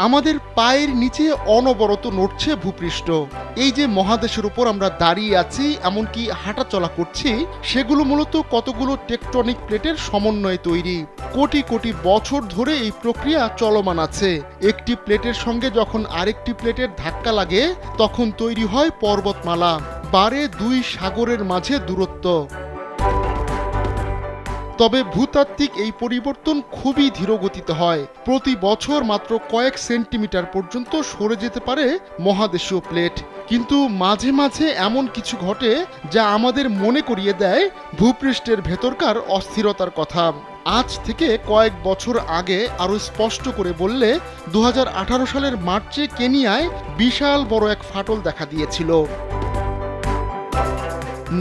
আমাদের পায়ের নিচে অনবরত নড়ছে ভূপৃষ্ঠ। এই যে মহাদেশের উপর আমরা দাঁড়িয়ে আছি, এমনকি হাঁটাচলা করছি, সেগুলো মূলত কতগুলো টেকটনিক প্লেটের সমন্বয়ে তৈরি। কোটি কোটি বছর ধরে এই প্রক্রিয়া চলমান আছে। একটি প্লেটের সঙ্গে যখন আরেকটি প্লেটের ধাক্কা লাগে, তখন তৈরি হয় পর্বতমালা, বাড়ে দুই সাগরের মাঝে দূরত্ব। তবে ভূতাত্ত্বিক এই পরিবর্তন খুবই ধীরগতিতে হয়। প্রতি বছর মাত্র কয়েক সেন্টিমিটার পর্যন্ত সরে যেতে পারে মহাদেশীয় প্লেট। কিন্তু মাঝে মাঝে এমন কিছু ঘটে যা আমাদের মনে করিয়ে দেয় ভূপৃষ্ঠের ভেতরকার অস্থিরতার কথা। আজ থেকে কয়েক বছর আগে আরও স্পষ্ট করে বললে 2018 সালের মার্চে কেনিয়ায় বিশাল বড় এক ফাটল দেখা দিয়েছিল।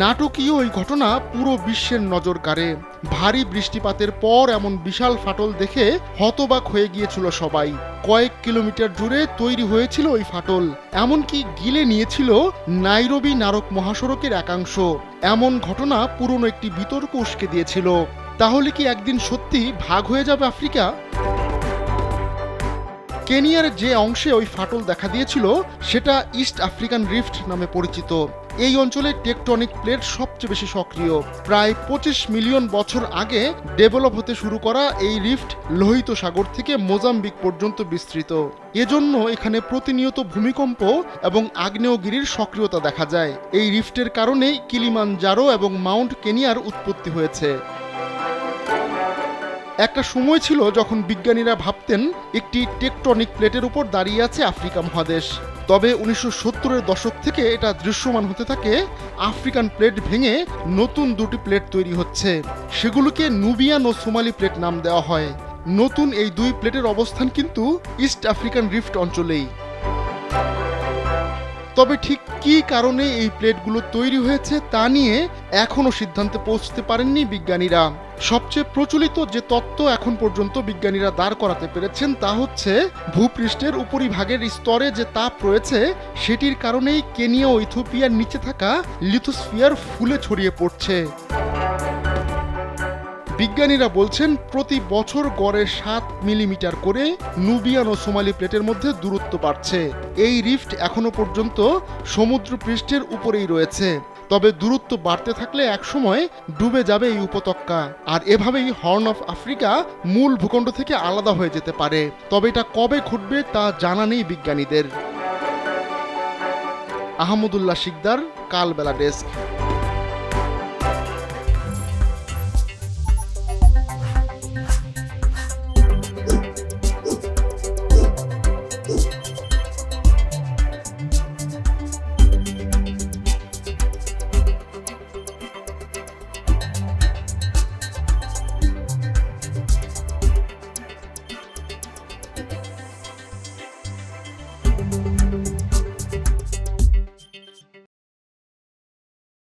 নাটকীয় ওই ঘটনা পুরো বিশ্বের নজর কাড়ে। ভারী বৃষ্টিপাতের পর এমন বিশাল ফাটল দেখে হতবাক হয়ে গিয়েছিল সবাই। কয়েক কিলোমিটার জুড়ে তৈরি হয়েছিল ওই ফাটল, এমনকি গিলে নিয়েছিল নাইরোবি নারক মহাসড়কের একাংশ। এমন ঘটনা পুরনো একটি বিতর্ক উস্কে দিয়েছিল। তাহলে কি একদিন সত্যি ভাগ হয়ে যাবে আফ্রিকা? কেনিয়ার যে অংশে ওই ফাটল দেখা দিয়েছিল সেটা ইস্ট আফ্রিকান রিফট নামে পরিচিত। এই অঞ্চলে টেকটনিক প্লেট সবচেয়ে বেশি সক্রিয়। প্রায় 25 মিলিয়ন বছর আগে ডেভেলপ হতে শুরু করা এই রিফট লোহিত সাগর থেকে মোজাম্বিক পর্যন্ত বিস্তৃত। এজন্য এখানে প্রতিনিয়ত ভূমিকম্প এবং আগ্নেয়গিরির সক্রিয়তা দেখা যায়। এই রিফটের কারণেই কিলিমানজারো এবং মাউন্ট কেনিয়ার উৎপত্তি হয়েছে। একটা সময় ছিল যখন বিজ্ঞানীরা ভাবতেন একটি টেকটনিক প্লেটের উপর দাঁড়িয়ে আছে আফ্রিকা মহাদেশ। তবে 1970-এর দশক থেকে এটা দৃশ্যমান হতে থাকে আফ্রিকান প্লেট ভেঙে নতুন দুটি প্লেট তৈরি হচ্ছে। সেগুলোকে নুবিয়ান ও সোমালি প্লেট নাম দেওয়া হয়। নতুন এই দুই প্লেটের অবস্থান কিন্তু ইস্ট আফ্রিকান রিফট অঞ্চলেই। তবে ঠিক কী কারণে এই প্লেটগুলো তৈরি হয়েছে তা নিয়ে এখনও সিদ্ধান্তে পৌঁছতে পারেননি বিজ্ঞানীরা। সবচেয়ে প্রচলিত যে তত্ত্ব এখন পর্যন্ত বিজ্ঞানীরা দাঁড় করাতে পেরেছেন তা হচ্ছে ভূপৃষ্ঠের উপরিভাগের স্তরে যে তাপ রয়েছে সেটির কারণেই কেনিয়া ও ইথিওপিয়ার নিচে থাকা লিথোস্ফিয়ার ফুলে ছড়িয়ে পড়ছে। বিজ্ঞানীরা বলছেন প্রতি বছর গড়ে 7 মিলিমিটার করে নুবিয়ান ও সোমালি প্লেটের মধ্যে দূরত্ব বাড়ছে। এই রিফট এখনো পর্যন্ত সমুদ্র পৃষ্ঠের উপরেই রয়েছে। তবে দূরত্ব বাড়তে থাকলে একসময় ডুবে যাবে এই উপত্যকা, আর এভাবেই হর্ন অফ আফ্রিকা মূল ভূখণ্ড থেকে আলাদা হয়ে যেতে পারে। তবে এটা কবে ঘটবে তা জানা নেই বিজ্ঞানীদের। আহমদুল্লাহ শিকদার, কালবেলা ডেস্ক।